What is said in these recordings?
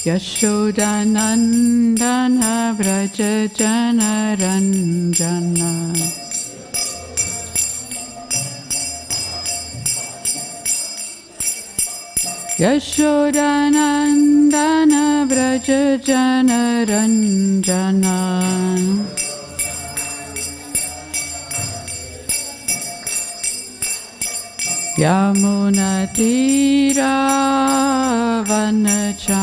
Yashodanandana Vraja Janaranjana Yashodanandana Vraja Janaranjana Yamunatira Vanacharya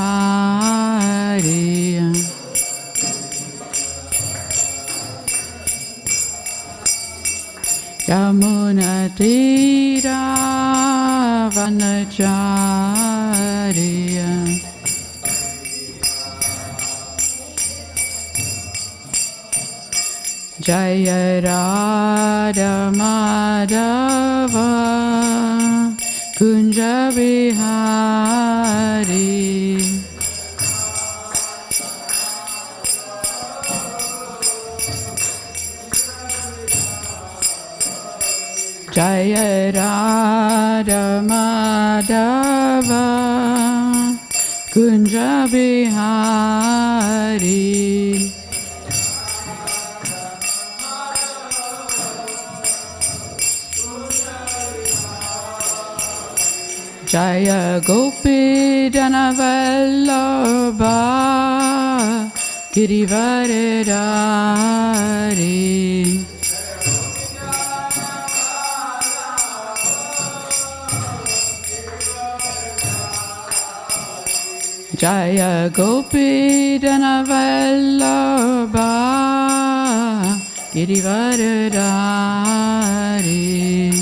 Yamunatira Vanacharya Jaya Radha Madhava Kunja Bihari Jaya Radha Madhava Kunja Bihari Jaya Gopi Janavallabha Girivaradari Jaya Gopi Janavallabha Girivaradari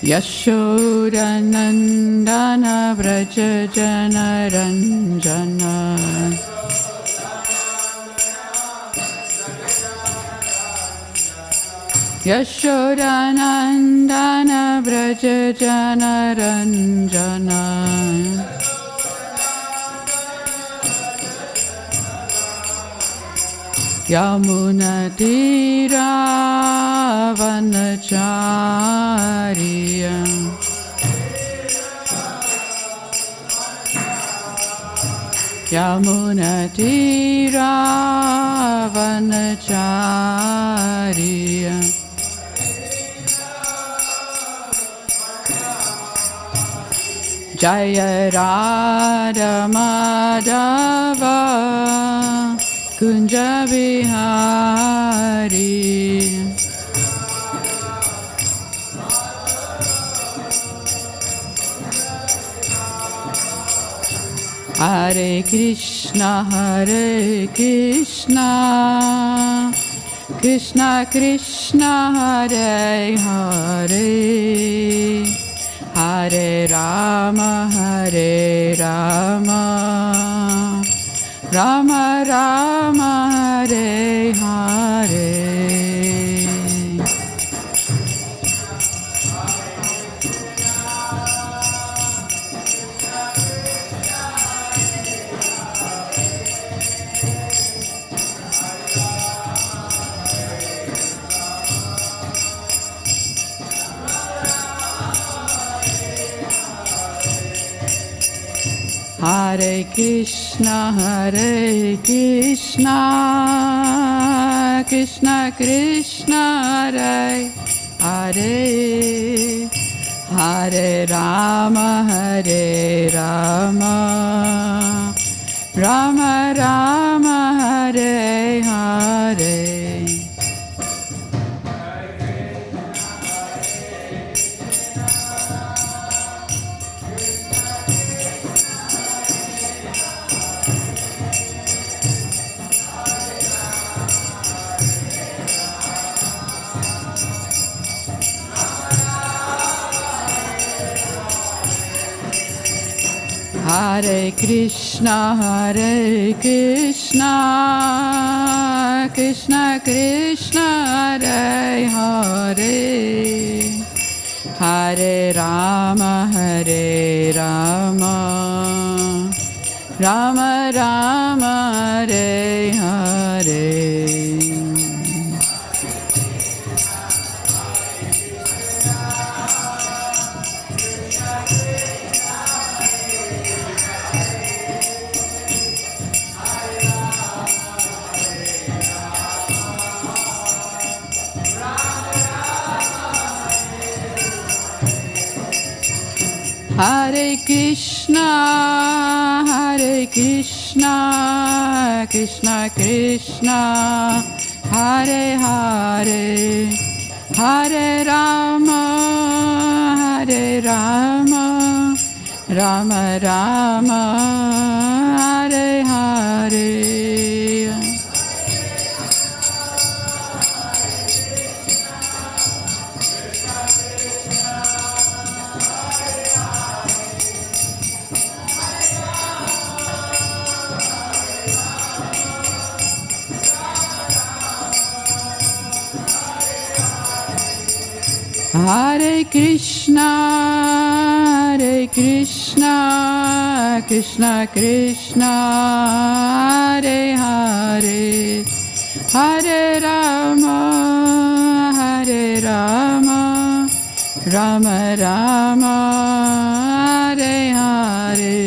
Yashodanandana Vraja Janaranjana Yashodanandana Vraja Janaranjana Yamunatira Vanacharya Yamunatira Vanacharya Jaya Radha Madhava Kunja Bihari Hare Krishna Krishna Krishna Hare Hare Hare Rama Rama Rama Hare Hare Hare Krishna Krishna Krishna Hare Hare Hare Rama Rama Rama Hare Hare Hare Krishna Krishna Krishna Hare Hare Hare Rama Rama Rama Hare Hare Hare Krishna, Krishna Krishna, Hare Hare, Hare Rama, Rama Rama, Hare Hare. Hare Krishna, Krishna Krishna, Hare Hare, Hare Rama, Rama Rama, Hare Hare.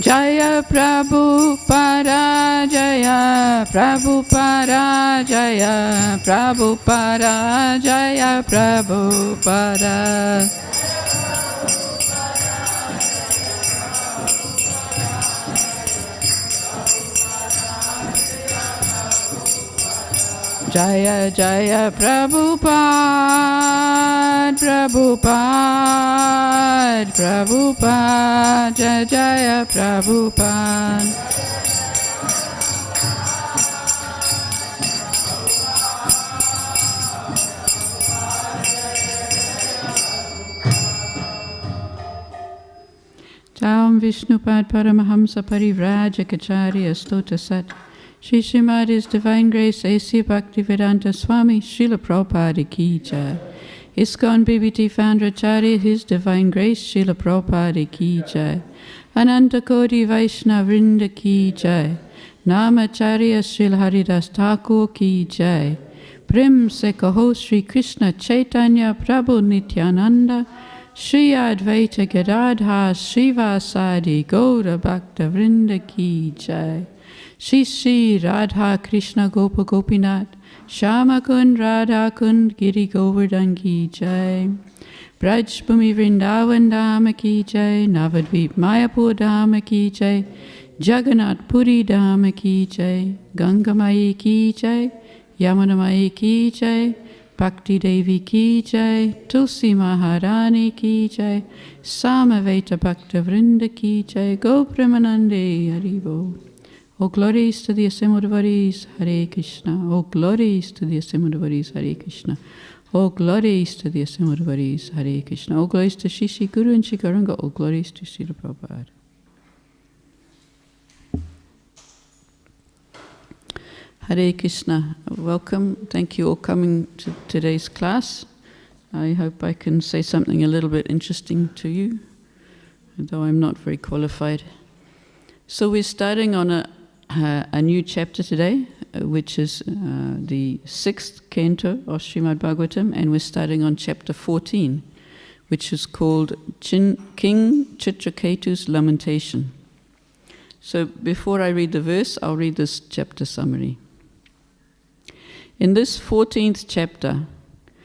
Jaya Prabhupada, Jaya Prabhupada, Jaya Prabhupada, Jaya Prabhupada. Jaya Jaya Prabhupada, Prabhupada, Jaya Jaya Prabhupada. Tam Vishnupad Paramahamsa Parivrajacharya Stota Sat Shri Śrīmad His Divine Grace A.C. Bhaktivedanta Swami Srila Prabhupada Ki Jai. ISKCON BBT Founder-Acharya His Divine Grace Srila Prabhupada Ki Jai. Ananta Koti Vaishnava Vrinda Ki Jai. Namacharya Srila Haridas Thakur Ki Jai. Prim Se Kaho Sri Krishna Chaitanya Prabhu Nityananda Shri Advaita Gadadha Srivasadi Gaura Bhakta Vrinda Ki Jai. Shri Shri Radha Krishna Gopa Gopinath Shama Kund Radha Kund Giri Govardhan Ki Jai. Braj Bhumi Vrindavan Dhama Ki Jai. Navadvip Mayapur Dhama Ki Jai. Jagannath Puri Dhama Ki Jai. Ganga Mai Ki Jai. Yamuna Mai Ki Jai. Bhakti Devi Ki Jai. Tulsi Maharani Ki Jai. Samaveta Bhakta Vrinda Ki Jai. Go Premanande Haribo. All glories to the assembled devotees, Hare Krishna. All glories to the assembled devotees, Hare Krishna. All glories to the assembled devotees, Hare Krishna. All glories to Shri Shri Guru and Shri Gauranga. All glories to Srila Prabhupada. Hare Krishna. Welcome. Thank you all coming to today's class. I hope I can say something a little bit interesting to you, though I'm not very qualified. So we're starting on a new chapter today, which is the 6th canto of Śrīmad Bhāgavatam, and we're starting on chapter 14, which is called King Chitraketu's Lamentation. So before I read the verse, I'll read this chapter summary. In this 14th chapter,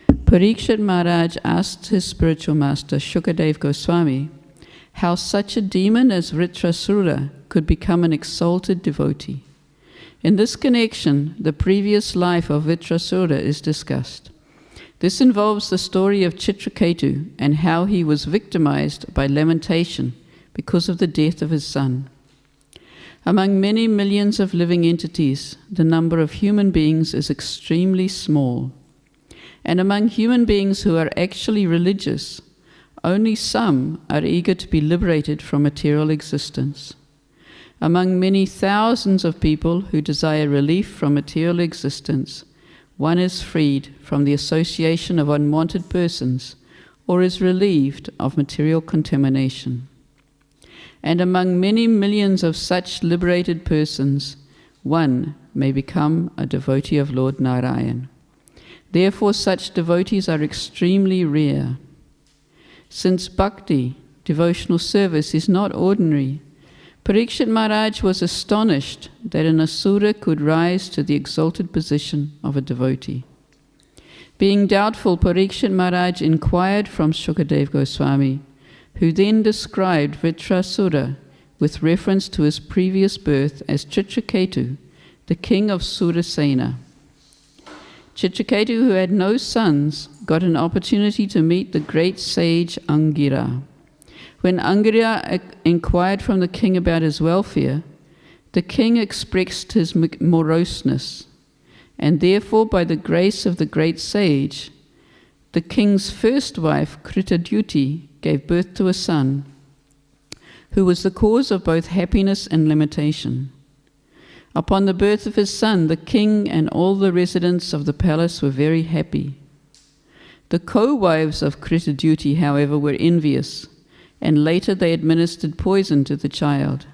Pariksit Maharaja asked his spiritual master, Shukadev Goswami, how such a demon as Vritrasura could become an exalted devotee. In this connection, the previous life of Vritrasura is discussed. This involves the story of Chitraketu and how he was victimized by lamentation because of the death of his son. Among many millions of living entities, the number of human beings is extremely small. And among human beings who are actually religious, only some are eager to be liberated from material existence. Among many thousands of people who desire relief from material existence, one is freed from the association of unwanted persons or is relieved of material contamination. And among many millions of such liberated persons, one may become a devotee of Lord Narayan. Therefore such devotees are extremely rare. Since bhakti, devotional service, is not ordinary, Pariksit Maharaj was astonished that an asura could rise to the exalted position of a devotee. Being doubtful, Pariksit Maharaj inquired from Shukadev Goswami, who then described Vritrasura with reference to his previous birth as Chitraketu, the king of Surasena. Chitraketu, who had no sons, got an opportunity to meet the great sage Angira. When Angira inquired from the king about his welfare, the king expressed his moroseness, and therefore by the grace of the great sage, the king's first wife, Kritadyuti, gave birth to a son, who was the cause of both happiness and limitation. Upon the birth of his son, the king and all the residents of the palace were very happy. The co-wives of Kritadyuti, however, were envious, and later they administered poison to the child.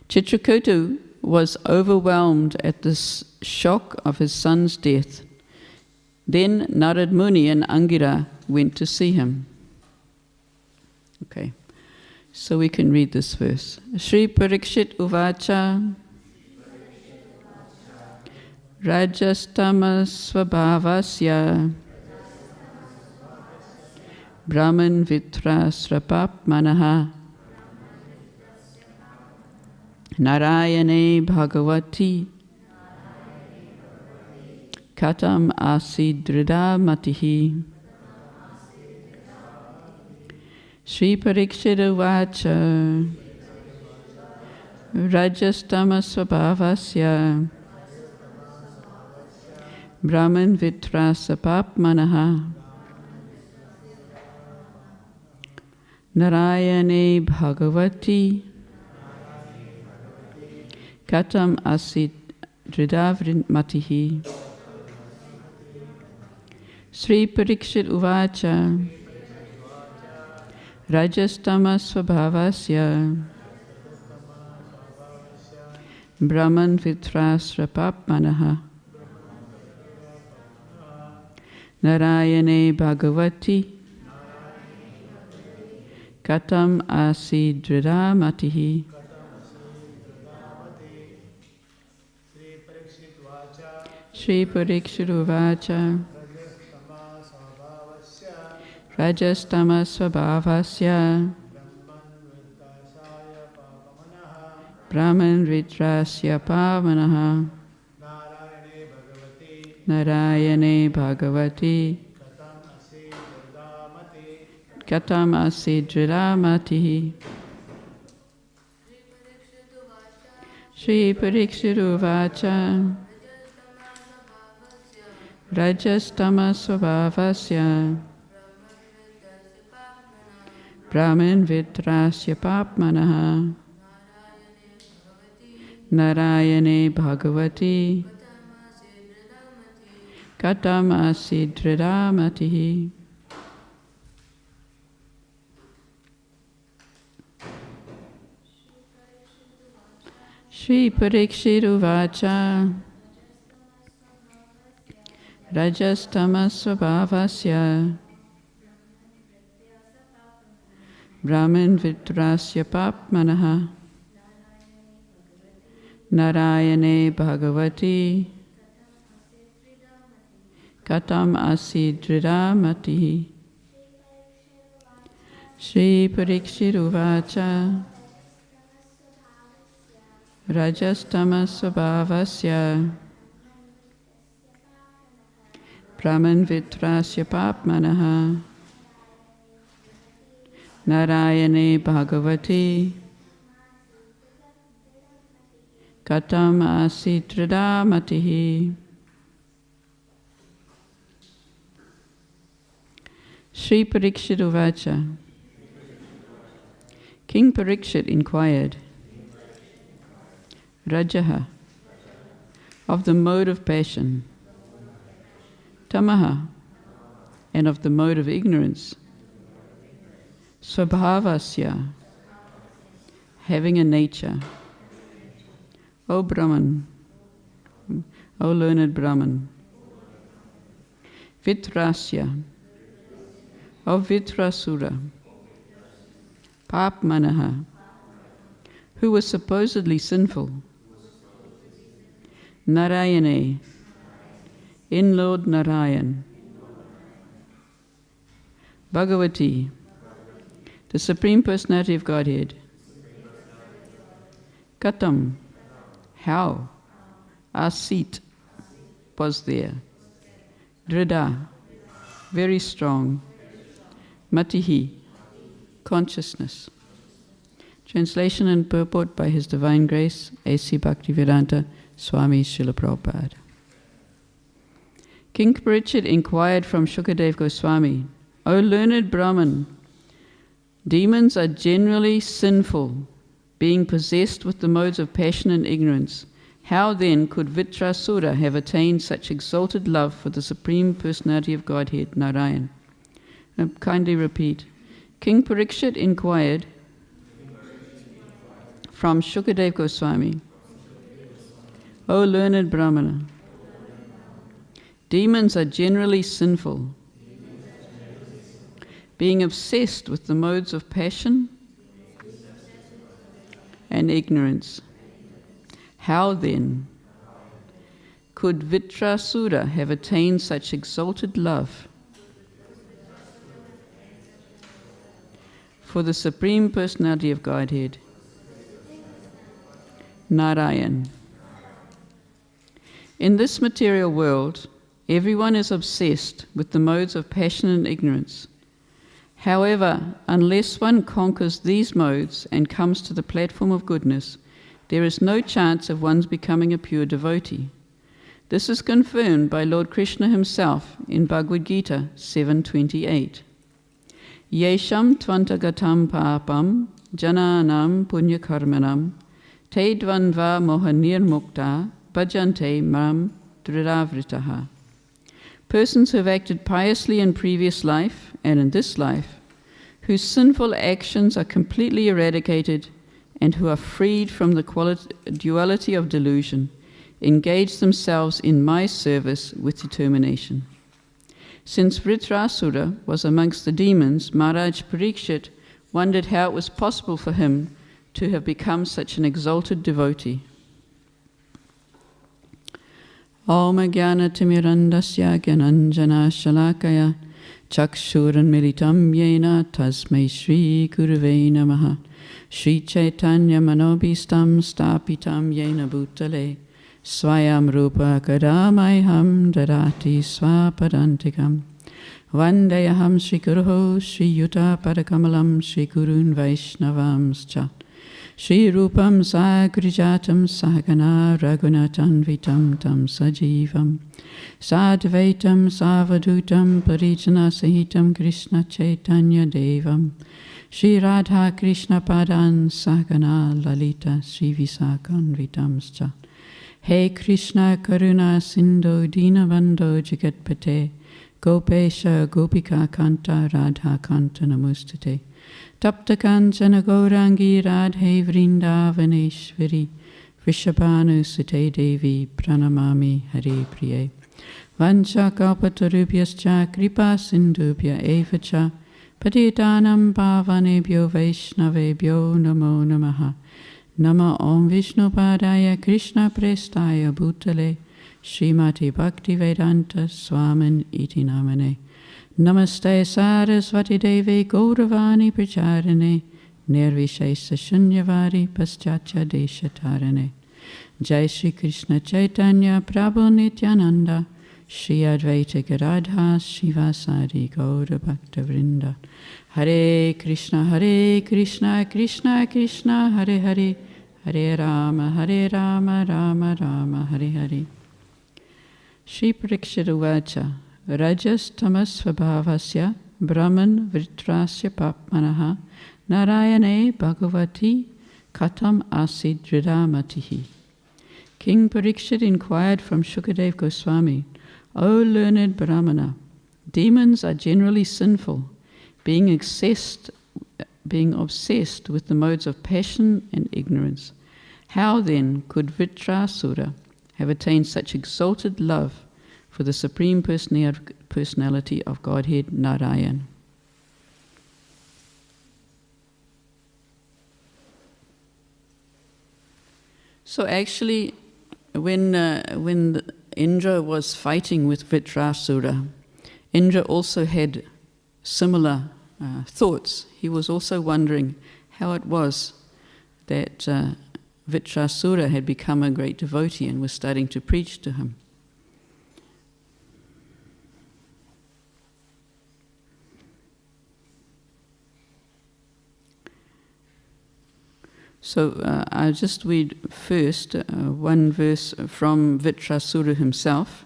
Chitraketu was overwhelmed at the shock of his son's death. Then Narad Muni and Angira went to see him. Okay, so we can read this verse. Shri Pariksit Uvacha Rajastama Svabhavasya Brahman Vitra Srapap Manaha Narayane Bhagavati Katam Asidrida Matihi. Shri Pariksit Uvacha Rajastama Svabhavasya Brahman Vitra Srapap Manaha Narayane Bhagavati Katam Asit Dridavrin Matihi. Sri Pariksit Uvacha Rajastama Svabhavasya Brahman Vitra Srapap Manaha Narayane Bhagavati Katam Asidrida Matihi. Shri Pariksit Uvacha Rajastama Svabhavasya Brahman Vitrasya Pavanaha Narayane Bhagavati Katam Asidrida Matihi. Shri Pariksit Uvacha Rajastama Svabhavasya Brahman Vitrasya Papmanaha Narayane Bhagavati Katam Asidrida Matihi. Shri Pariksit Uvacha Rajastama Svabhavasya Brahman Vitrasya Papmanaha Narayane Bhagavati Katam Asidrida Matihi. Shri Pariksit Uvacha Rajastama Svabhavasya Brahman Vitrasya Papmanaha Narayane Bhagavati Katam Asidrida Matihi. Shri Pariksit Uvacha. King Pariksit inquired, Rajaha, of the mode of passion, Tamaha, and of the mode of ignorance, Svabhavasya, having a nature. O Brahman, O learned Brahman, Vitrasya, of Vitrasura, Papmanaha, who was supposedly sinful, Narayane, in Lord Narayan, Bhagavati, the Supreme Personality of Godhead, Katam, how, Asit, was there, Drida, very strong, Matihi, consciousness. Translation and purport by His Divine Grace, A.C. Bhaktivedanta, Swami Srila Prabhupada. King Pariksit inquired from Shukadev Goswami, O learned Brahman, demons are generally sinful, being possessed with the modes of passion and ignorance. How then could Vitrasura have attained such exalted love for the Supreme Personality of Godhead, Narayan? Now, kindly repeat. King Pariksit inquired from Shukadev Goswami, O learned Brahmana, demons are generally sinful, being obsessed with the modes of passion and ignorance. How then could Vitrasura have attained such exalted love for the Supreme Personality of Godhead, Narayan? In this material world, everyone is obsessed with the modes of passion and ignorance. However, unless one conquers these modes and comes to the platform of goodness, there is no chance of one's becoming a pure devotee. This is confirmed by Lord Krishna himself in Bhagavad Gita 7:28. Yesham tvantagatam papam jananam punyakarmanam te dvanva mohanir mukta bhajante mam dridavritaha. Persons who have acted piously in previous life and in this life, whose sinful actions are completely eradicated and who are freed from the duality of delusion, engage themselves in my service with determination. Since Vitrasura was amongst the demons, Maharaj Pariksit wondered how it was possible for him to have become such an exalted devotee. Om Jnana-timirandasya Gyananjana Shalakaya Chakshuran Militam Yena Tasmai Shri Gurave Namaha Shri Chaitanya Manobhistam Stapitam Yena Bhutale Swayam Rupa Kadamayham Dadati Swapadantikam Vandayaham Shri Guruho Shri Yuta Padakamalam Shri Gurun Vaishnavamscha Shri Rupam Sagrijatam Sahagana Raghunatan Vitam Tam Sajivam Sadvaitam Savadutam Parijana Sahitam Krishna Chaitanya Devam Shri Radha Krishna Padan Sahagana Lalita Shri Visakan Vitamscha He Krishna Karuna Sindhu Dinabandho Jagatpate Gopesha Gopika Kanta Radha Kanta Namustate Tapta Kanchana Gaurangi Radhe Vrindavaneshwari Vrishabhanu Sute Devi Pranamami Hare Priye Vancha Kalpatarubhyascha Kripa Sindhubhya Evacha Patitanam Pavanebhyo Vaishnavebhyo Namo Namaha Nama Om Vishnu Padaya Krishna Prestaya Bhutale Śrīmati Bhaktivedanta Swamin Iti Namane Namaste Sarasvati Devi Gauravani Pracharane Nirvishesa Shunyavadi Paschatya Deshatarane Jai Shri Krishna Chaitanya Prabhu Nityananda Shri Advaita Gadadha Shivasari Gaura Bhakta Vrinda Hare Krishna Krishna Krishna Hare Hare Hare Rama Rama Rama Hare Hare. Shri Pariksit Uvacha Rajas Tamas Svabhavasya Brahman Vritrasya Papmanaha Narayane Bhagavati Katam Asid Dridamatihi. King Pariksit inquired from Shukadev Goswami, O learned Brahmana, demons are generally sinful, being obsessed with the modes of passion and ignorance. How then could Vitrasura have attained such exalted love for the Supreme Personality personality of Godhead, Narayan. So actually, when Indra was fighting with Vritrasura, Indra also had similar thoughts. He was also wondering how it was that Vritrasura had become a great devotee and was starting to preach to him. So I'll just read first one verse from Vritrasura himself,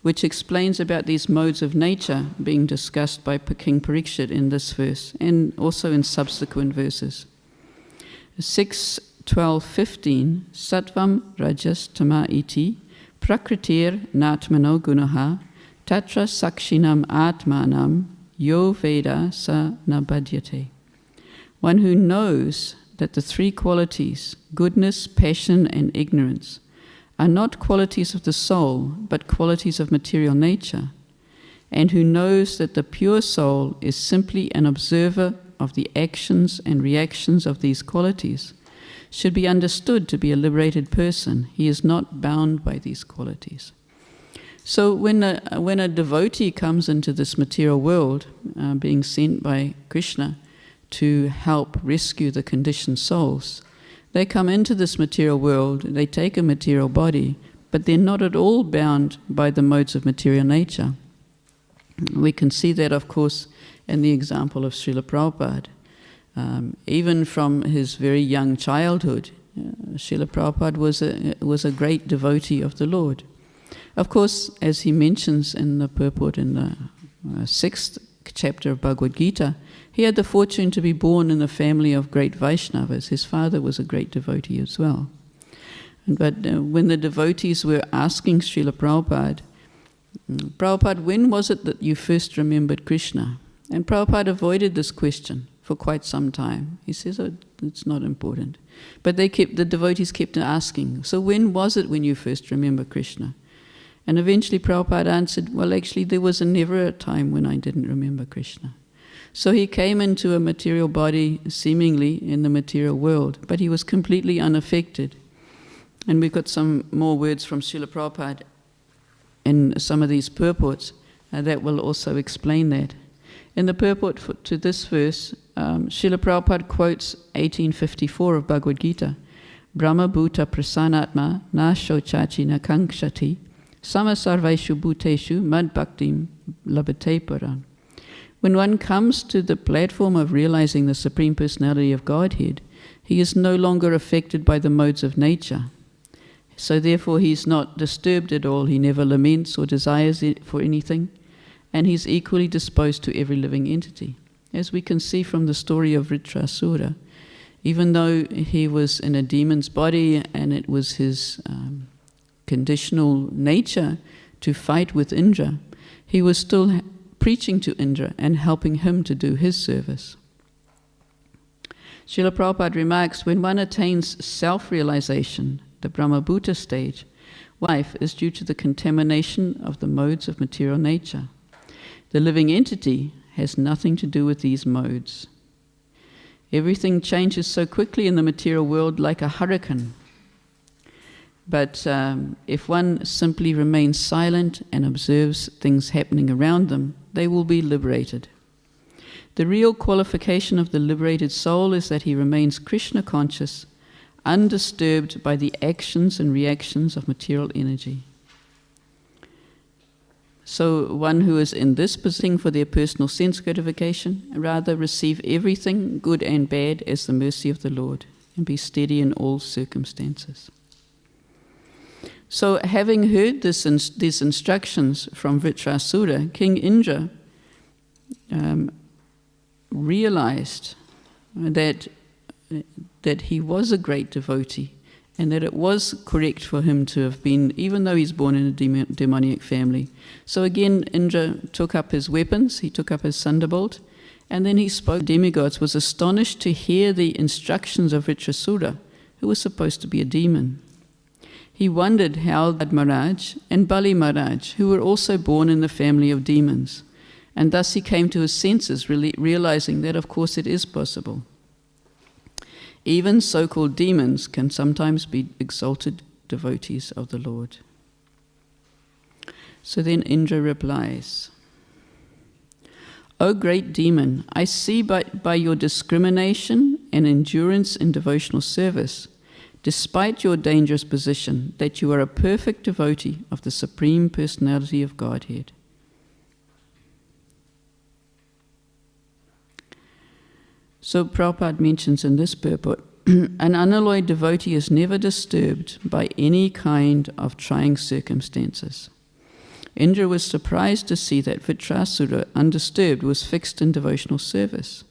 which explains about these modes of nature being discussed by King Pariksit in this verse and also in subsequent verses. 6:12-15 Sattvam rajas tama iti prakritir natmano gunaha tatra sakshinam atmanam yo veda sa nabhadyate. One who knows that the three qualities, goodness, passion, and ignorance, are not qualities of the soul, but qualities of material nature, and who knows that the pure soul is simply an observer of the actions and reactions of these qualities, should be understood to be a liberated person. He is not bound by these qualities. So when a devotee comes into this material world, being sent by Krishna to help rescue the conditioned souls, they come into this material world, they take a material body, but they're not at all bound by the modes of material nature. We can see that, of course, in the example of Srila Prabhupada. Even from his very young childhood, Srila Prabhupada was a great devotee of the Lord. Of course, as he mentions in the purport in the 6th chapter of Bhagavad Gita, he had the fortune to be born in a family of great Vaishnavas. His father was a great devotee as well. But when the devotees were asking Srila Prabhupada, Prabhupada, when was it that you first remembered Krishna? And Prabhupada avoided this question for quite some time. He says, oh, it's not important. But the devotees kept asking, so when was it when you first remembered Krishna? And eventually Prabhupada answered, well, actually there was never a time when I didn't remember Krishna. So he came into a material body, seemingly in the material world, but he was completely unaffected. And we've got some more words from Srila Prabhupada in some of these purports that will also explain that. In the purport to this verse, Srila Prabhupada quotes 1854 of Bhagavad Gita, Brahma bhuta prasanatma na shochachi na kankshati sama sarvaishu bhuteshu mad bhaktim labhate paran. When one comes to the platform of realizing the Supreme Personality of Godhead, he is no longer affected by the modes of nature. So therefore he is not disturbed at all. He never laments or desires for anything, and he is equally disposed to every living entity. As we can see from the story of Vritrasura, even though he was in a demon's body and it was his conditional nature to fight with Indra, he was still preaching to Indra and helping him to do his service. Srila Prabhupada remarks, when one attains self-realization, the Brahma-bhuta stage, life is due to the contamination of the modes of material nature. The living entity has nothing to do with these modes. Everything changes so quickly in the material world like a hurricane. But if one simply remains silent and observes things happening around them, they will be liberated. The real qualification of the liberated soul is that he remains Krishna conscious, undisturbed by the actions and reactions of material energy. So one who is in this position for their personal sense gratification, rather receive everything, good and bad, as the mercy of the Lord, and be steady in all circumstances. So having heard these instructions from Vritrasura, King Indra realized that he was a great devotee and that it was correct for him to have been, even though he's born in a demoniac family. So again, Indra took up his weapons, he took up his thunderbolt, and then he spoke. Demigods was astonished to hear the instructions of Vritrasura, who was supposed to be a demon. He wondered how Maharaj and Bali Maharaj, who were also born in the family of demons, and thus he came to his senses, realizing that of course it is possible. Even so-called demons can sometimes be exalted devotees of the Lord. So then Indra replies, O great demon, I see by your discrimination and endurance in devotional service, despite your dangerous position, that you are a perfect devotee of the Supreme Personality of Godhead. So Prabhupada mentions in this purport, an unalloyed devotee is never disturbed by any kind of trying circumstances. Indra was surprised to see that Vitrasura, undisturbed, was fixed in devotional service.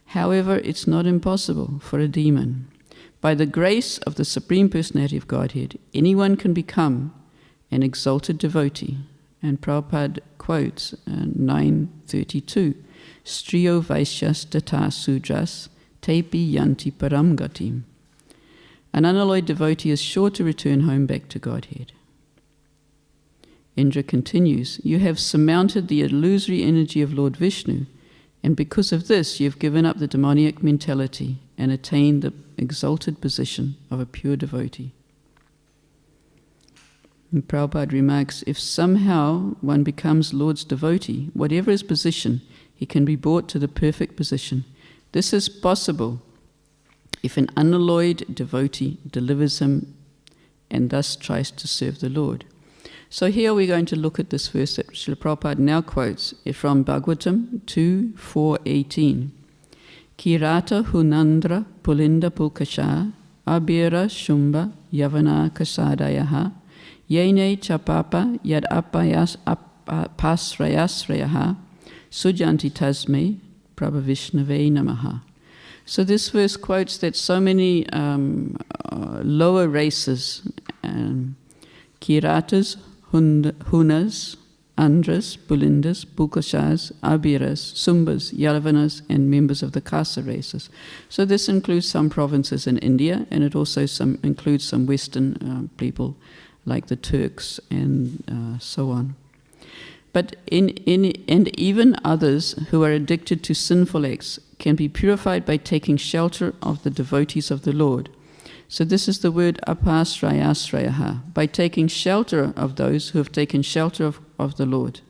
However, it's not impossible for a demon. By the grace of the Supreme Personality of Godhead, anyone can become an exalted devotee. And Prabhupada quotes 932, Striyo Vaishyas Tata Sudras Tepi Yanti Param Gatim. An unalloyed devotee is sure to return home back to Godhead. Indra continues, you have surmounted the illusory energy of Lord Vishnu, and because of this you have given up the demoniac mentality and attained the exalted position of a pure devotee. And Prabhupada remarks, if somehow one becomes Lord's devotee, whatever his position, he can be brought to the perfect position. This is possible if an unalloyed devotee delivers him and thus tries to serve the Lord. So here we're going to look at this verse that Srila Prabhupada now quotes from Bhagavatam 2:4-18. Kirata hunandra pulinda pulkasha abira shumba yavana kasadayaha yene chapapa yad apayas pasrayasrayaha sujanti tasme prabhavishnave namaha. So this verse quotes that so many lower races, Kiratas, Hunas, Andras, Pulindas, Pulkashas, Abiras, Sumbas, Yavanas, and members of the Kasa races. So this includes some provinces in India, and it also includes some Western people like the Turks and so on. But and even others who are addicted to sinful acts can be purified by taking shelter of the devotees of the Lord. So this is the word apasrayasrayaha, by taking shelter of those who have taken shelter of the Lord.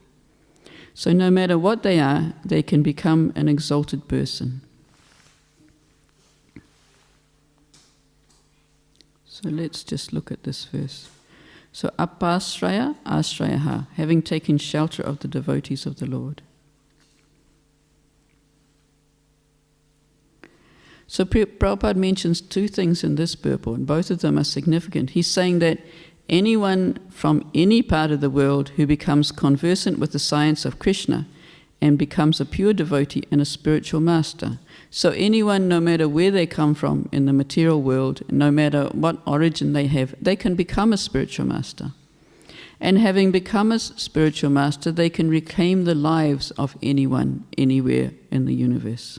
So no matter what they are, they can become an exalted person. So let's just look at this verse. So apasraya asrayaha, having taken shelter of the devotees of the Lord. So Prabhupada mentions two things in this purport, and both of them are significant. He's saying that anyone from any part of the world who becomes conversant with the science of Krishna and becomes a pure devotee and a spiritual master. So anyone, no matter where they come from in the material world, no matter what origin they have, they can become a spiritual master. And having become a spiritual master, they can reclaim the lives of anyone, anywhere in the universe.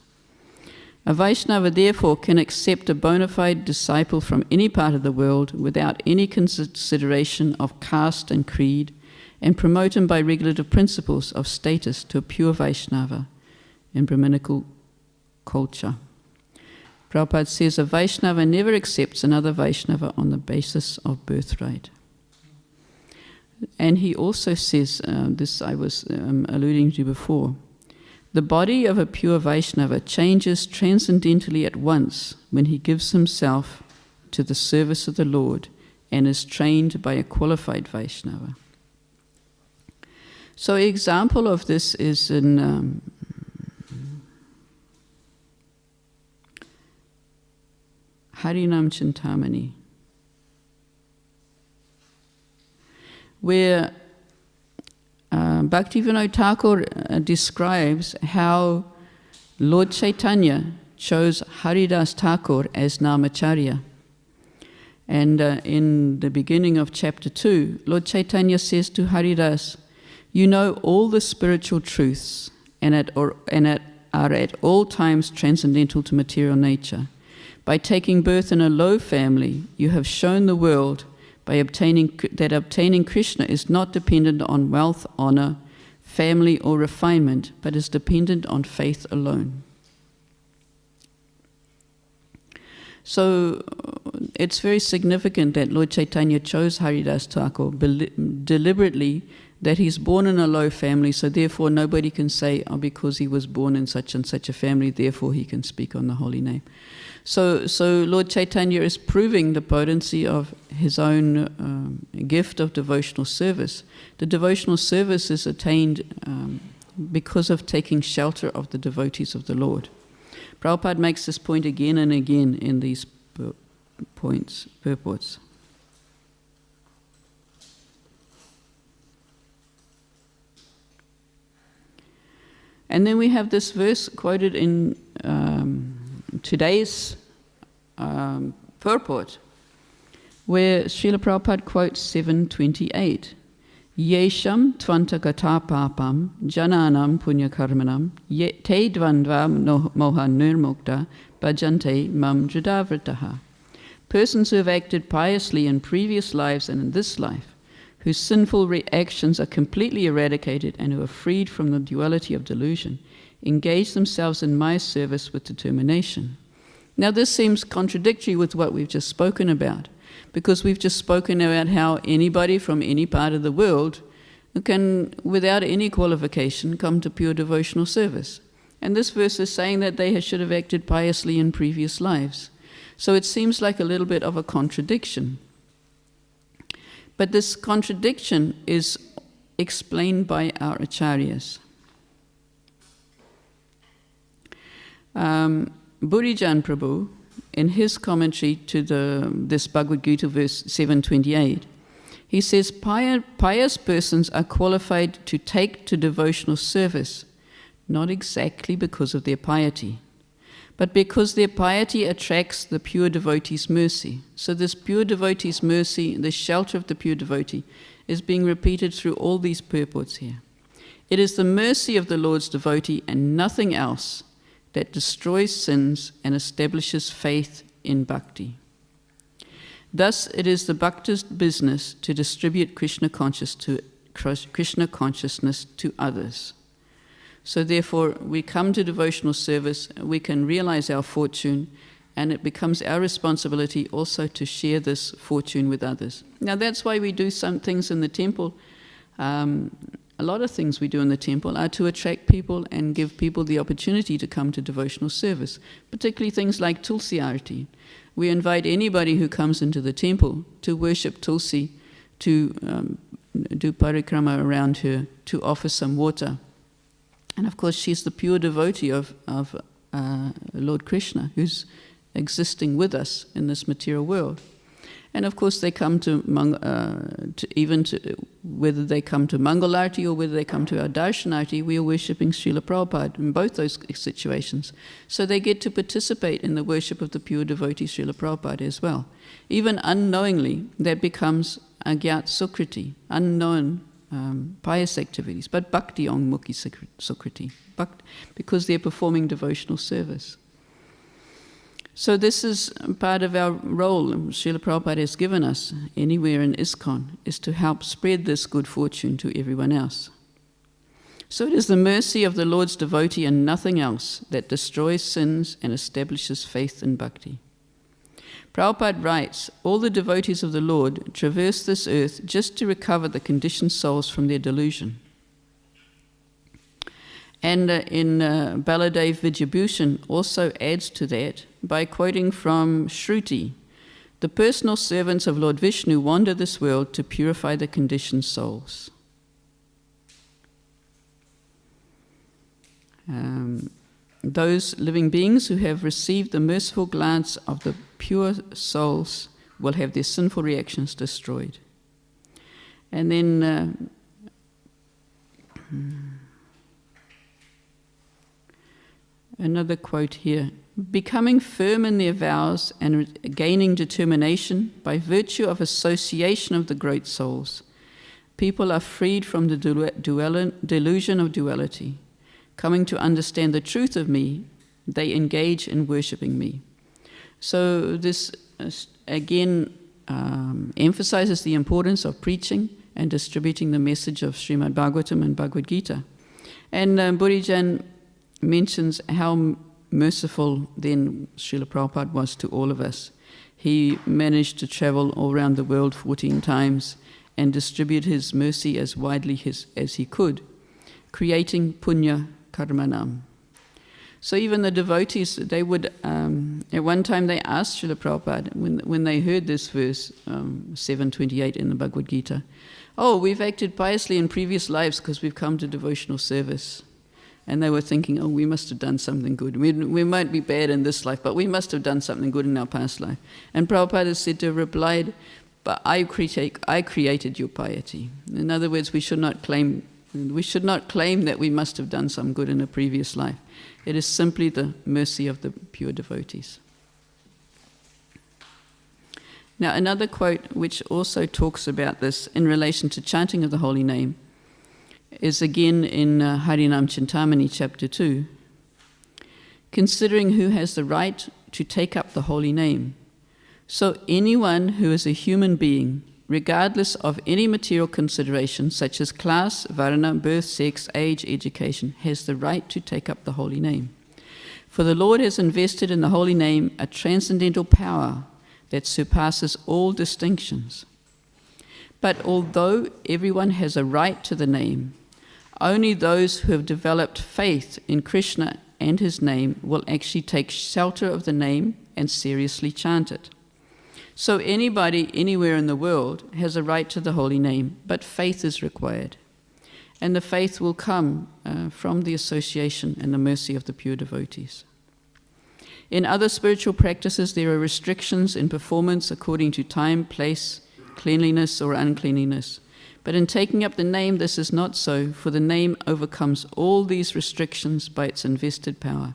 A Vaishnava therefore can accept a bona fide disciple from any part of the world without any consideration of caste and creed, and promote him by regulative principles of status to a pure Vaishnava in Brahminical culture. Prabhupada says a Vaishnava never accepts another Vaishnava on the basis of birthright. And he also says, this I was alluding to before, the body of a pure Vaishnava changes transcendently at once when he gives himself to the service of the Lord and is trained by a qualified Vaishnava. So an example of this is in Harinam Chintamani, where Bhaktivedanta Thakur describes how Lord Chaitanya chose Haridas Thakur as Namacharya. And in the beginning of chapter 2, Lord Chaitanya says to Haridas, you know all the spiritual truths and are at all times transcendental to material nature. By taking birth in a low family, you have shown the world that obtaining Krishna is not dependent on wealth, honor, family, or refinement, but is dependent on faith alone. So it's very significant that Lord Chaitanya chose Haridas Thakur deliberately, that he's born in a low family, so therefore nobody can say, oh, because he was born in such and such a family, therefore he can speak on the holy name. So Lord Chaitanya is proving the potency of his own gift of devotional service. The devotional service is attained because of taking shelter of the devotees of the Lord. Prabhupada makes this point again and again in these purports. And then we have this verse quoted in today's purport, where Srila Prabhupada quotes 728. Yesham tvantagata papam jananam punyakarmanam te dvandva moha nirmukta bhajante mam jadavrataha. Persons who have acted piously in previous lives and in this life, whose sinful reactions are completely eradicated and who are freed from the duality of delusion, engage themselves in my service with determination. Now this seems contradictory with what we've just spoken about, because we've just spoken about how anybody from any part of the world can, without any qualification, come to pure devotional service. And this verse is saying that they should have acted piously in previous lives. So it seems like a little bit of a contradiction. But this contradiction is explained by our acharyas. Burijan Prabhu, in his commentary to this Bhagavad Gita verse 728, he says, pious persons are qualified to take to devotional service, not exactly because of their piety, but because their piety attracts the pure devotee's mercy. So this pure devotee's mercy, the shelter of the pure devotee, is being repeated through all these purports here. It is the mercy of the Lord's devotee and nothing else that destroys sins and establishes faith in bhakti. Thus, it is the bhakta's business to distribute Krishna consciousness to others. So therefore, we come to devotional service, we can realize our fortune, and it becomes our responsibility also to share this fortune with others. Now that's why we do some things in the temple. A lot of things we do in the temple are to attract people and give people the opportunity to come to devotional service, particularly things like Tulsi Arati. We invite anybody who comes into the temple to worship Tulsi, to do parikrama around her, to offer some water. And of course, she's the pure devotee of Lord Krishna, who's existing with us in this material world. And of course, they come whether they come to Mangalarti or whether they come to our Darshanarti, we are worshipping Srila Prabhupada in both those situations. So they get to participate in the worship of the pure devotee Srila Prabhupada as well. Even unknowingly, that becomes agyat sukriti, unknown pious activities, but bhakti ongmukhi sukriti, because they're performing devotional service. So this is part of our role Srila Prabhupada has given us anywhere in ISKCON, is to help spread this good fortune to everyone else. So it is the mercy of the Lord's devotee and nothing else that destroys sins and establishes faith in bhakti. Prabhupada writes, all the devotees of the Lord traverse this earth just to recover the conditioned souls from their delusion. And in Baladev Vidyabhushan also adds to that by quoting from Shruti, the personal servants of Lord Vishnu wander this world to purify the conditioned souls. Those living beings who have received the merciful glance of the pure souls will have their sinful reactions destroyed. And then another quote here. Becoming firm in their vows and gaining determination by virtue of association of the great souls, people are freed from the delusion of duality. Coming to understand the truth of me, they engage in worshipping me. So this, again, emphasizes the importance of preaching and distributing the message of Śrīmad Bhāgavatam and Bhagavad Gita. And Burijan mentions how merciful then Srila Prabhupada was to all of us. He managed to travel all around the world 14 times and distribute his mercy as widely as he could, creating punya karmanam. So even the devotees, they would, at one time they asked Srila Prabhupada, when they heard this verse, 728 in the Bhagavad Gita, oh, we've acted piously in previous lives because we've come to devotional service. And they were thinking, oh, we must have done something good. We might be bad in this life, but we must have done something good in our past life. And Prabhupada is said to have replied, but I created your piety. In other words, we should not claim that we must have done some good in a previous life. It is simply the mercy of the pure devotees. Now, another quote which also talks about this in relation to chanting of the holy name is again in Harinam Chintamani, chapter 2. Considering who has the right to take up the holy name. So anyone who is a human being, regardless of any material consideration such as class, varna, birth, sex, age, education, has the right to take up the holy name. For the Lord has invested in the holy name a transcendental power that surpasses all distinctions. But although everyone has a right to the name, only those who have developed faith in Krishna and his name will actually take shelter of the name and seriously chant it. So anybody anywhere in the world has a right to the holy name, but faith is required. And the faith will come from the association and the mercy of the pure devotees. In other spiritual practices, there are restrictions in performance according to time, place, cleanliness or uncleanliness. But in taking up the name, this is not so, for the name overcomes all these restrictions by its invested power.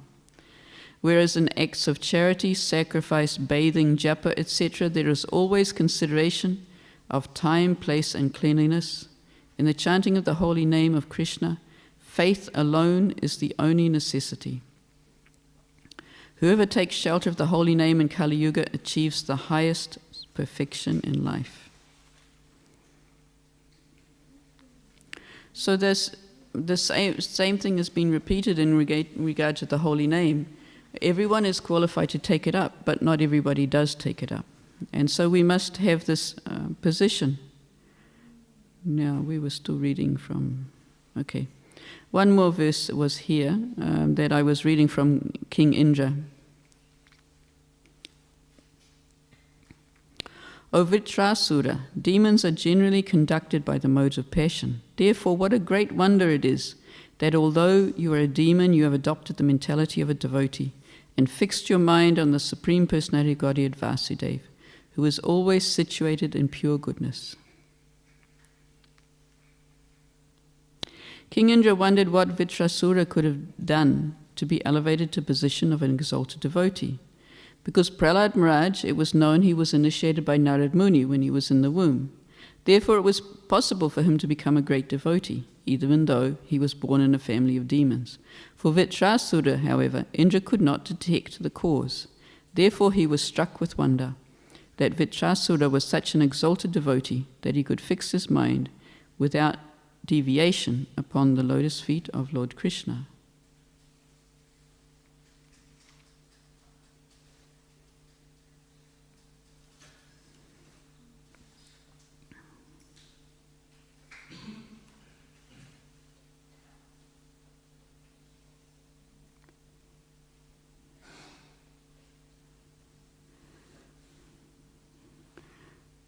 Whereas in acts of charity, sacrifice, bathing, japa, etc., there is always consideration of time, place, and cleanliness. In the chanting of the holy name of Krishna, faith alone is the only necessity. Whoever takes shelter of the holy name in Kali Yuga achieves the highest perfection in life. So the same thing has been repeated in regard to the holy name. Everyone is qualified to take it up, but not everybody does take it up. And so we must have this position. Now, we were still reading from... Okay. One more verse was here that I was reading from King Indra. O Vitrasura, demons are generally conducted by the modes of passion. Therefore, what a great wonder it is that although you are a demon, you have adopted the mentality of a devotee and fixed your mind on the Supreme Personality of Godhead Vasudeva, who is always situated in pure goodness. King Indra wondered what Vitrasura could have done to be elevated to the position of an exalted devotee. Because Prahlad Maharaj, it was known he was initiated by Narad Muni when he was in the womb. Therefore, it was possible for him to become a great devotee, even though he was born in a family of demons. For Vitrasura, however, Indra could not detect the cause. Therefore, he was struck with wonder that Vitrasura was such an exalted devotee that he could fix his mind without deviation upon the lotus feet of Lord Krishna.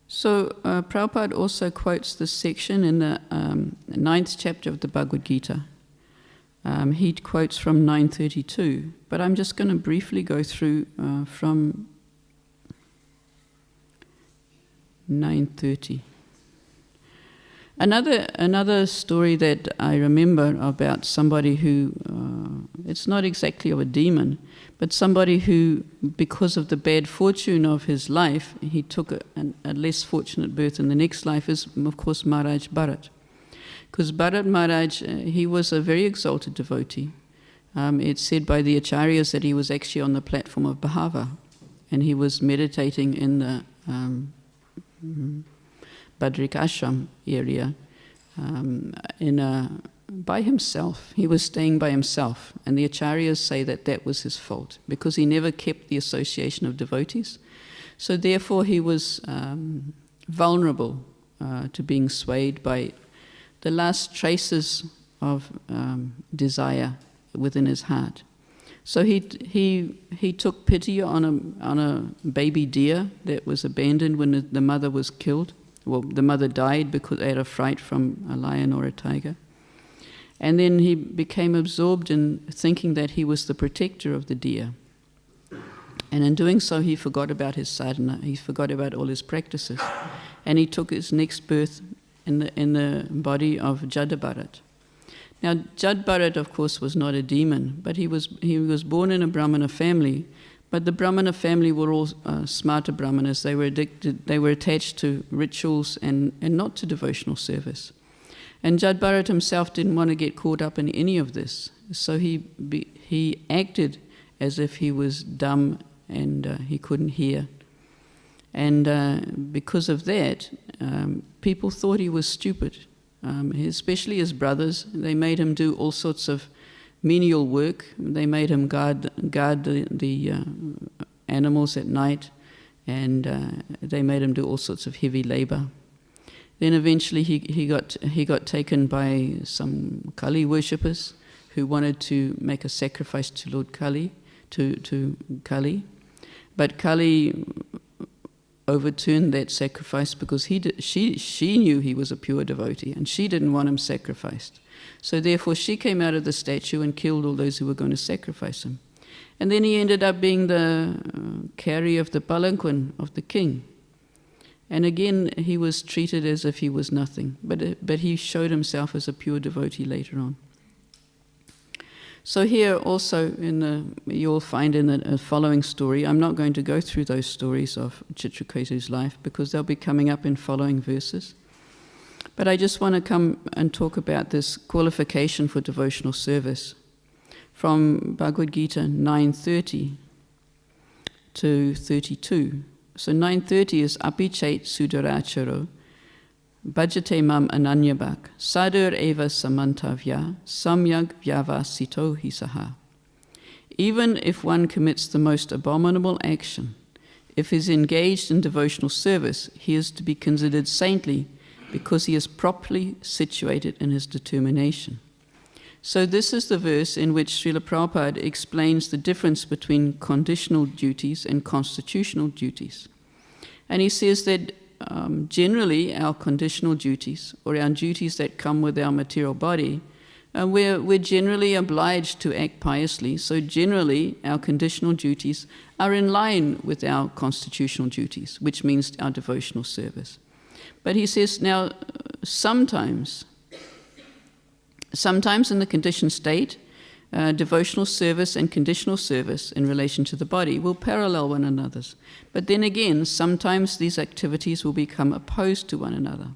So Prabhupada also quotes this section in the 9th chapter of the Bhagavad Gita. He quotes from 932, but I'm just going to briefly go through from 930. Another story that I remember about somebody who, it's not exactly of a demon, but somebody who, because of the bad fortune of his life, he took a less fortunate birth in the next life, is, of course, Maharaj Bharat. Because Bharat Maharaj, he was a very exalted devotee. It's said by the Acharyas that he was actually on the platform of Bhava, and he was meditating in the Badrikashram area by himself. He was staying by himself, and the Acharyas say that that was his fault, because he never kept the association of devotees. So therefore he was vulnerable to being swayed by the last traces of desire within his heart. So he took pity on a baby deer that was abandoned when the mother was killed. Well, the mother died because they had a fright from a lion or a tiger. And then he became absorbed in thinking that he was the protector of the deer. And in doing so, he forgot about his sadhana. He forgot about all his practices. And he took his next birth in the body of Jadabharat. Now, Jadabharat, of course, was not a demon, but he was born in a Brahmana family. But the Brahmana family were all smarta Brahmanas. They were addicted. They were attached to rituals and not to devotional service. And Jadabharat himself didn't want to get caught up in any of this. So he acted as if he was dumb and he couldn't hear. And because of that, people thought he was stupid. Especially his brothers, they made him do all sorts of menial work. They made him guard the animals at night, and they made him do all sorts of heavy labor. Then eventually he got taken by some Kali worshippers who wanted to make a sacrifice to Lord Kali, to Kali, but Kali overturned that sacrifice because she knew he was a pure devotee and she didn't want him sacrificed. So therefore she came out of the statue and killed all those who were going to sacrifice him. And then he ended up being the carrier of the palanquin of the king. And again he was treated as if he was nothing, but he showed himself as a pure devotee later on. So here also you'll find in the following story, I'm not going to go through those stories of Chitraketu's life because they'll be coming up in following verses. But I just want to come and talk about this qualification for devotional service from Bhagavad Gita 9:30 to 32. So 9:30 is Apichet Sudaracharo Bhajate mam ananyabhak, sadur eva samantavya, samyag vyavasito hisaha. Even if one commits the most abominable action, if he is engaged in devotional service, he is to be considered saintly because he is properly situated in his determination. So this is the verse in which Srila Prabhupada explains the difference between conditional duties and constitutional duties. And he says that generally our conditional duties, or our duties that come with our material body, we're generally obliged to act piously. So generally our conditional duties are in line with our constitutional duties, which means our devotional service. But he says now sometimes in the conditioned state, devotional service and conditional service in relation to the body will parallel one another. But then again, sometimes these activities will become opposed to one another.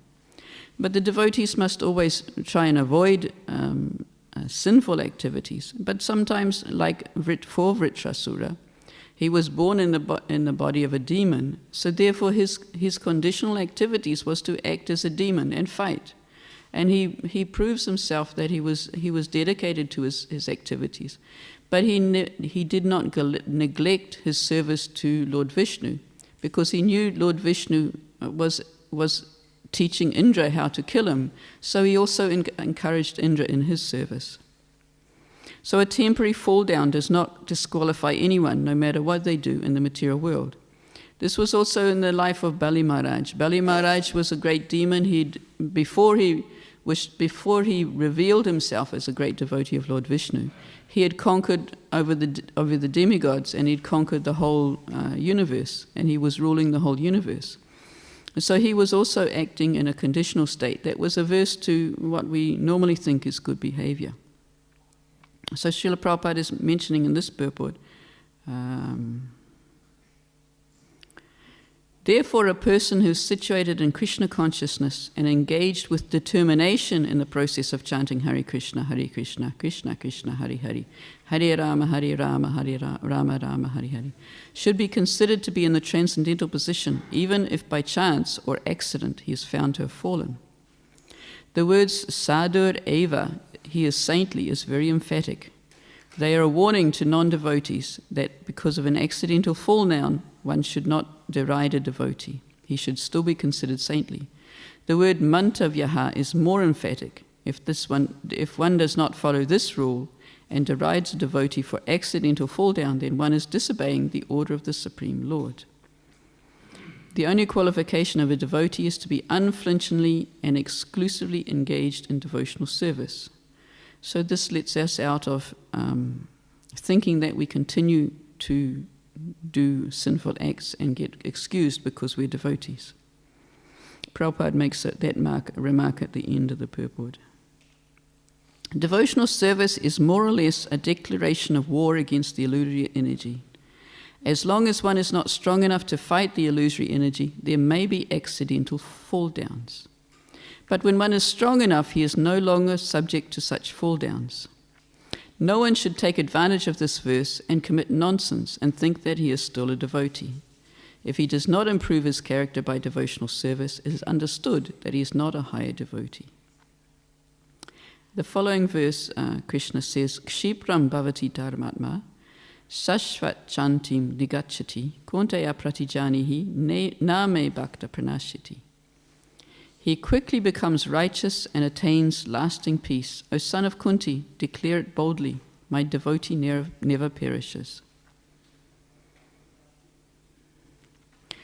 But the devotees must always try and avoid sinful activities. But sometimes, like for Vritrasura, he was born in the body of a demon, so therefore his conditional activities was to act as a demon and fight. And he proves himself that he was dedicated to his activities. But he did not neglect his service to Lord Vishnu, because he knew Lord Vishnu was teaching Indra how to kill him. So he also encouraged Indra in his service. So a temporary fall down does not disqualify anyone, no matter what they do in the material world. This was also in the life of Bali Maharaj. Bali Maharaj was a great demon. Before he revealed himself as a great devotee of Lord Vishnu, he had conquered over the demigods, and he'd conquered the whole universe, and he was ruling the whole universe. So he was also acting in a conditional state that was averse to what we normally think is good behavior. So Srila Prabhupada is mentioning in this purport, Therefore, a person who is situated in Krishna consciousness and engaged with determination in the process of chanting Hare Krishna, Krishna Krishna, Hare Hare, Hare Rama, Rama Rama, Hare Hare, should be considered to be in the transcendental position, even if by chance or accident he is found to have fallen. The words Sadur Eva, he is saintly, is very emphatic. They are a warning to non-devotees that because of an accidental fall down, one should not deride a devotee. He should still be considered saintly. The word mantavyaha is more emphatic. If one does not follow this rule and derides a devotee for accidental fall down, then one is disobeying the order of the Supreme Lord. The only qualification of a devotee is to be unflinchingly and exclusively engaged in devotional service. So this lets us out of thinking that we continue to do sinful acts and get excused because we're devotees. Prabhupada makes that remark at the end of the purport. Devotional service is more or less a declaration of war against the illusory energy. As long as one is not strong enough to fight the illusory energy, there may be accidental fall downs. But when one is strong enough, he is no longer subject to such fall downs. No one should take advantage of this verse and commit nonsense and think that he is still a devotee. If he does not improve his character by devotional service, it is understood that he is not a higher devotee. The following verse, Krishna says, Kshipram bhavati dharmatma, sashvat chantim nigachati, kontaya pratijanihi, na me bhakta pranashiti. He quickly becomes righteous and attains lasting peace. O son of Kunti, declare it boldly. My devotee never perishes.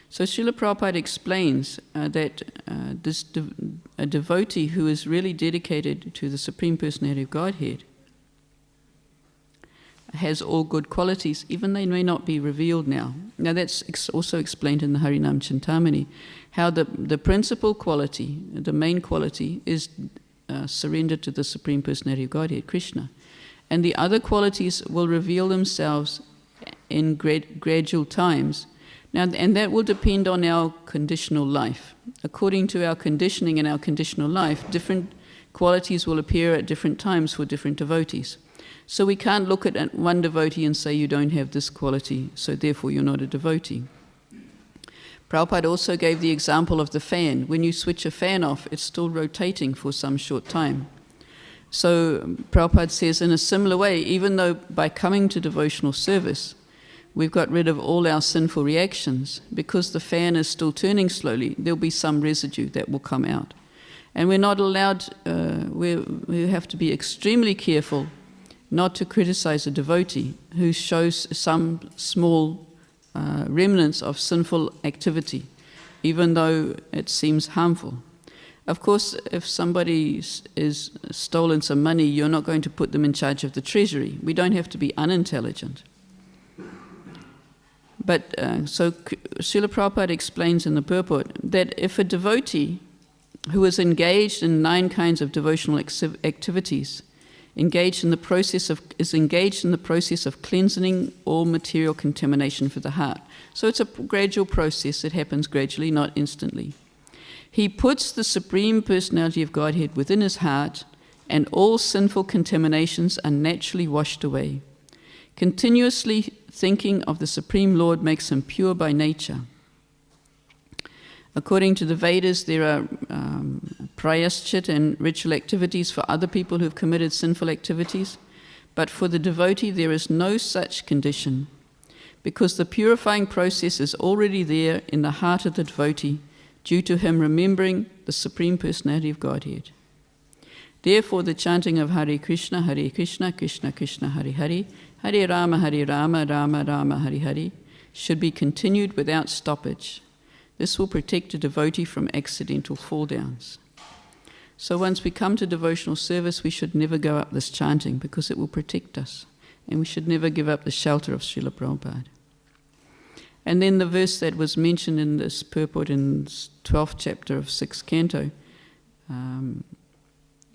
So Srila Prabhupada explains that a devotee who is really dedicated to the Supreme Personality of Godhead has all good qualities, even they may not be revealed now. Now that's also explained in the Harinam Chintamani, how the principal quality, the main quality, is surrender to the Supreme Personality of Godhead, Krishna. And the other qualities will reveal themselves in gradual times. Now, and that will depend on our conditional life. According to our conditioning and our conditional life, different qualities will appear at different times for different devotees. So we can't look at one devotee and say you don't have this quality, so therefore you're not a devotee. Prabhupada also gave the example of the fan. When you switch a fan off, it's still rotating for some short time. So Prabhupada says in a similar way, even though by coming to devotional service, we've got rid of all our sinful reactions, because the fan is still turning slowly, there'll be some residue that will come out. And we're not allowed, we have to be extremely careful not to criticize a devotee who shows some small remnants of sinful activity, even though it seems harmful. Of course, if somebody is stolen some money, you're not going to put them in charge of the treasury. We don't have to be unintelligent. But so Srila Prabhupada explains in the purport that if a devotee who is engaged in 9 kinds of devotional activities is engaged in the process of cleansing all material contamination for the heart. So it's a gradual process. It happens gradually, not instantly. He puts the Supreme Personality of Godhead within his heart, and all sinful contaminations are naturally washed away. Continuously thinking of the Supreme Lord makes him pure by nature. According to the Vedas, there are prayaschit and ritual activities for other people who have committed sinful activities, but for the devotee there is no such condition, because the purifying process is already there in the heart of the devotee due to him remembering the Supreme Personality of Godhead. Therefore, the chanting of Hare Krishna, Krishna Krishna, Hare Hare, Hare Rama, Rama Rama, Hare Hare, should be continued without stoppage. This will protect a devotee from accidental fall downs. So once we come to devotional service, we should never go up this chanting, because it will protect us. And we should never give up the shelter of Srila Prabhupada. And then the verse that was mentioned in this purport in 12th chapter of 6th canto,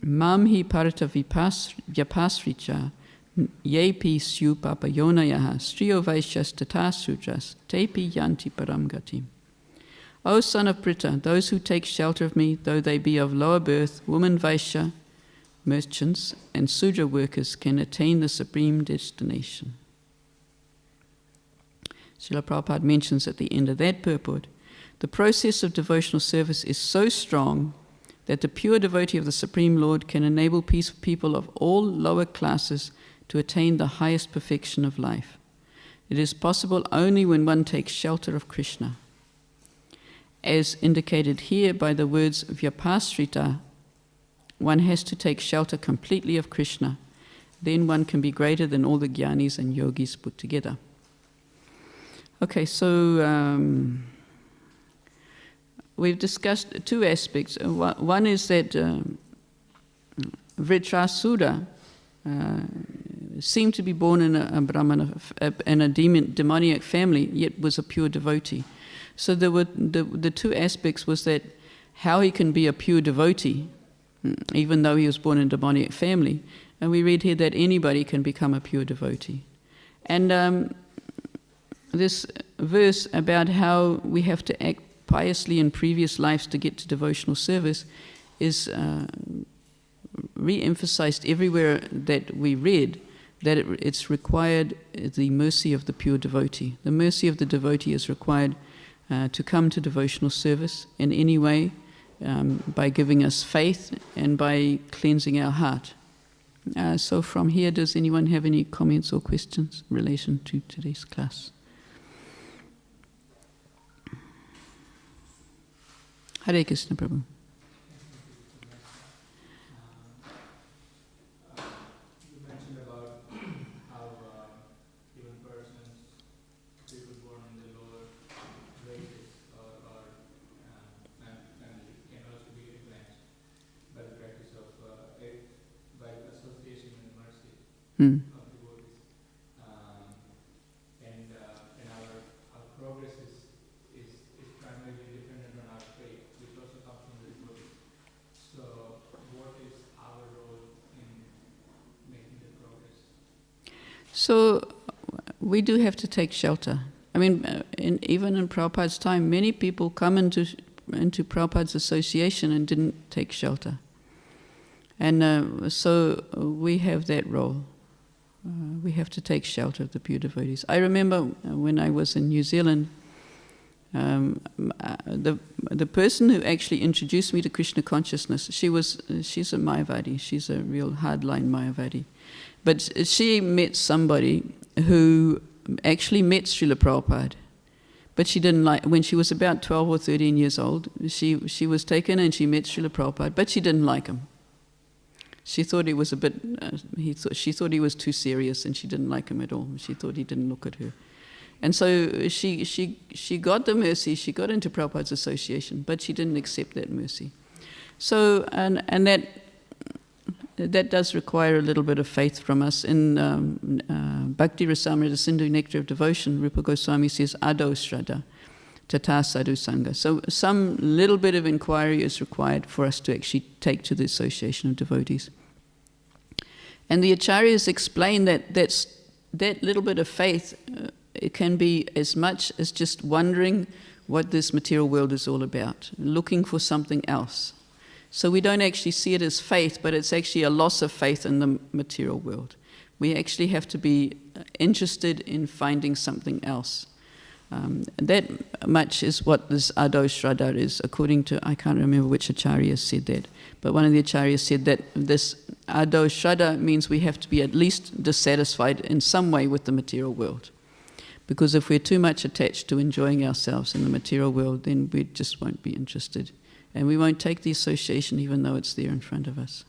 Mam hi parata vyapasricha yepi syu papayonayaha striyo vaishyas tata sutras tepi yanti param gatim. O son of Pritha, those who take shelter of me, though they be of lower birth, women Vaishya, merchants, and Sudra workers, can attain the supreme destination. Srila Prabhupada mentions at the end of that purport, the process of devotional service is so strong that the pure devotee of the Supreme Lord can enable people of all lower classes to attain the highest perfection of life. It is possible only when one takes shelter of Krishna. As indicated here by the words Vyapasrita, one has to take shelter completely of Krishna. Then one can be greater than all the jnanis and yogis put together. Okay, so we've discussed two aspects. One is that Vritrasura seemed to be born in a Brahmana, in a demoniac family, yet was a pure devotee. So there were the two aspects was that how he can be a pure devotee, even though he was born in a demoniac family. And we read here that anybody can become a pure devotee. And this verse about how we have to act piously in previous lives to get to devotional service is re-emphasized everywhere that we read, that it's required the mercy of the pure devotee. The mercy of the devotee is required to come to devotional service in any way, by giving us faith and by cleansing our heart. So from here, does anyone have any comments or questions in relation to today's class? Hare Krishna, Prabhu. You mentioned about how even persons, people born in the lower races or family can also be influenced by the practice of by association and mercy of devotees. And our progress is primarily dependent on our faith, which also comes from the devotees. So what is our role in making the progress? So we do have to take shelter. I mean, even in Prabhupada's time, many people come into Prabhupada's association and didn't take shelter. And so we have that role. We have to take shelter of the pure devotees. I remember when I was in New Zealand, the person who actually introduced me to Krishna consciousness, she's a Mayavadi, she's a real hardline Mayavadi. But she met somebody who actually met Srila Prabhupada, but she didn't like, when she was about 12 or 13 years old, she was taken and she met Srila Prabhupada, but she didn't like him. She thought he was a bit, she thought he was too serious and she didn't like him at all. She thought he didn't look at her. And so she got the mercy, she got into Prabhupada's association, but she didn't accept that mercy. So, and that does require a little bit of faith from us. In Bhakti Rasamrita Sindhu Nectar of Devotion, Rupa Goswami says, Ado Shraddha, Tata Sadhu Sangha. So some little bit of inquiry is required for us to actually take to the association of devotees. And the Acharyas explain that that little bit of faith, it can be as much as just wondering what this material world is all about, looking for something else. So we don't actually see it as faith, but it's actually a loss of faith in the material world. We actually have to be interested in finding something else. That much is what this Ado Shraddha is, according to, I can't remember which Acharya said that, but one of the Acharyas said that this Ado Shraddha means we have to be at least dissatisfied in some way with the material world. Because if we're too much attached to enjoying ourselves in the material world, then we just won't be interested. And we won't take the association even though it's there in front of us.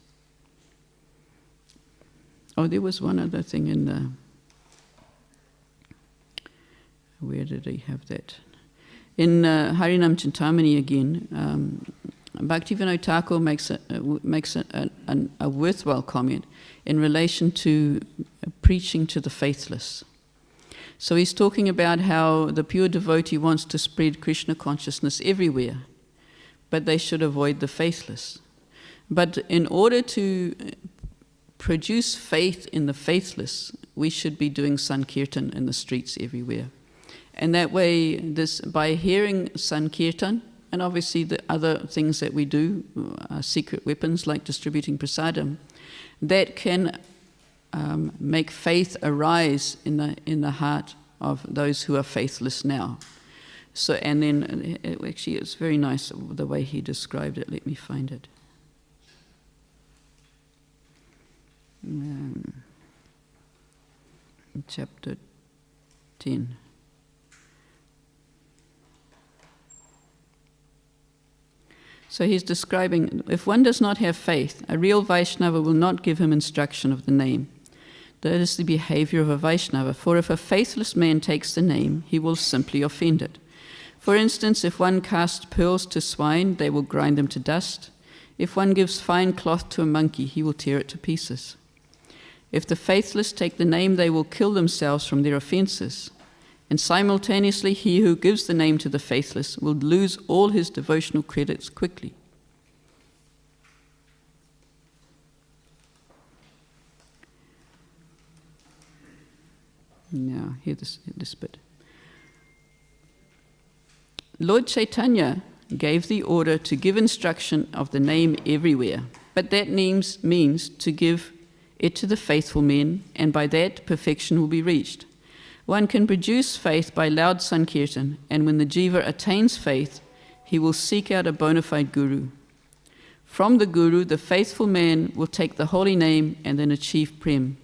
Oh, there was one other thing in the... Where did he have that? In Harinam Chintamani again, Bhaktivedanta Thakur makes a worthwhile comment in relation to preaching to the faithless. So he's talking about how the pure devotee wants to spread Krishna consciousness everywhere, but they should avoid the faithless. But in order to produce faith in the faithless, we should be doing Sankirtan in the streets everywhere. And that way, by hearing Sankirtan, and obviously the other things that we do, secret weapons like distributing prasadam, that can make faith arise in the heart of those who are faithless now. So, and then actually it's very nice the way he described it. Let me find it. Chapter 10. So he's describing, if one does not have faith, a real Vaishnava will not give him instruction of the name. That is the behavior of a Vaishnava, for if a faithless man takes the name, he will simply offend it. For instance, if one casts pearls to swine, they will grind them to dust. If one gives fine cloth to a monkey, he will tear it to pieces. If the faithless take the name, they will kill themselves from their offenses. And simultaneously, he who gives the name to the faithless will lose all his devotional credits quickly. Now, hear this bit. Lord Chaitanya gave the order to give instruction of the name everywhere, but that means to give it to the faithful men, and by that perfection will be reached. One can produce faith by loud Sankirtan, and when the jiva attains faith, he will seek out a bona fide guru. From the guru, the faithful man will take the holy name and then achieve prem.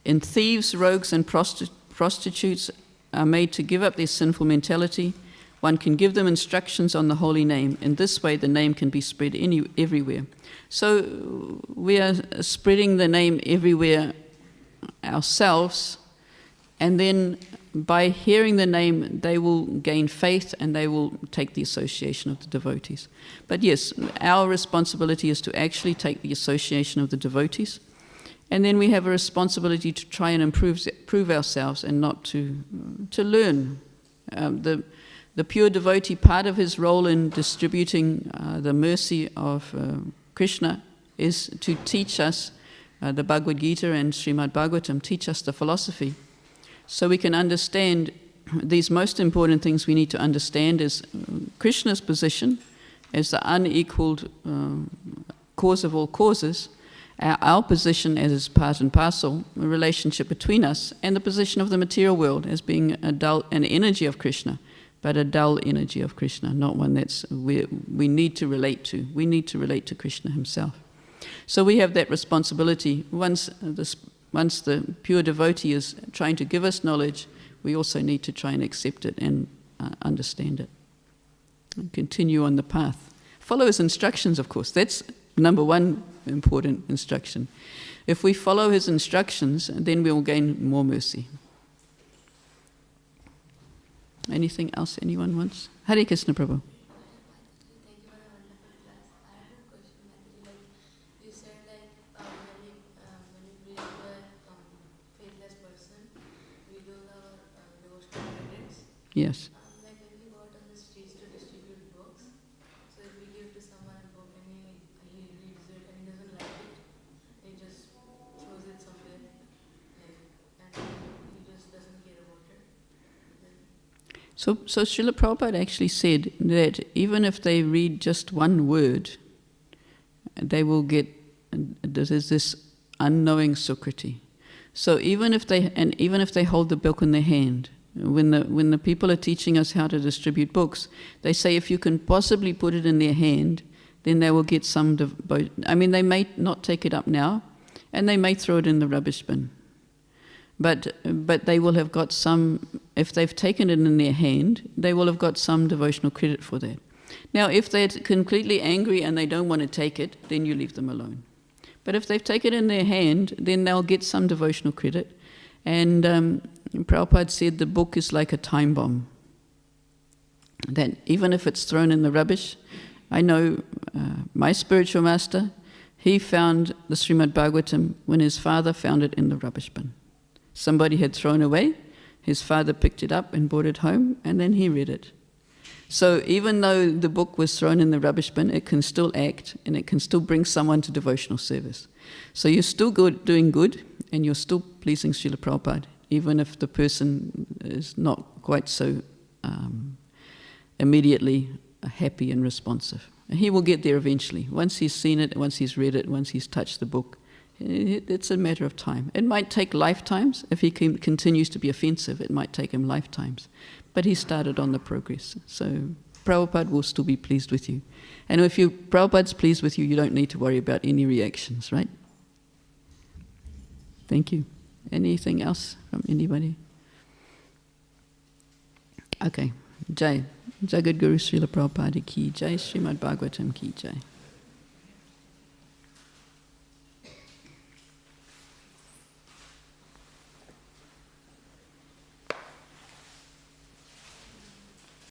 And thieves, rogues, and prostitutes are made to give up their sinful mentality. One can give them instructions on the holy name. In this way, the name can be spread everywhere. So we are spreading the name everywhere ourselves, and then by hearing the name, they will gain faith and they will take the association of the devotees. But yes, our responsibility is to actually take the association of the devotees, and then we have a responsibility to try and improve ourselves and not to learn. The pure devotee, part of his role in distributing the mercy of Krishna is to teach us the Bhagavad Gita and Śrīmad Bhāgavatam, teach us the philosophy. So we can understand these most important things we need to understand is Krishna's position as the unequaled cause of all causes, our position as part and parcel, the relationship between us, and the position of the material world as being an energy of Krishna, but a dull energy of Krishna, not one that's we need to relate to. We need to relate to Krishna himself. So we have that responsibility. Once the pure devotee is trying to give us knowledge, we also need to try and accept it and understand it. And continue on the path. Follow his instructions, of course. That's number one important instruction. If we follow his instructions, then we will gain more mercy. Anything else anyone wants? Hare Krishna, Prabhu. Yes. Like when we go out on the streets to distribute books, so if we give to someone a book and he reads it and he doesn't like it, he just throws it somewhere, and he just doesn't care about it. So Srila Prabhupada actually said that even if they read just one word, they will get, there's this unknowing Sukriti. So even if they hold the book in their hand, when the people are teaching us how to distribute books, they say if you can possibly put it in their hand, then they will get some they may not take it up now, and they may throw it in the rubbish bin. But they will have got some, if they've taken it in their hand, they will have got some devotional credit for that. Now, if they're completely angry and they don't want to take it, then you leave them alone. But if they've taken it in their hand, then they'll get some devotional credit. And Prabhupada said the book is like a time bomb. That even if it's thrown in the rubbish, I know my spiritual master, he found the Śrīmad Bhāgavatam when his father found it in the rubbish bin. Somebody had thrown away, his father picked it up and brought it home, and then he read it. So even though the book was thrown in the rubbish bin, it can still act, and it can still bring someone to devotional service. So you're still doing good, and you're still pleasing Srila Prabhupada. even if the person is not quite so immediately happy and responsive. He will get there eventually. Once he's seen it, once he's read it, once he's touched the book, it's a matter of time. It might take lifetimes. If he continues to be offensive, it might take him lifetimes. But he started on the progress. So Prabhupada will still be pleased with you. And if Prabhupada's pleased with you, you don't need to worry about any reactions, right? Thank you. Anything else from anybody? Okay. Jai. Jagadguru Srila Prabhupada ki Jai. Śrīmad Bhāgavatam ki Jai.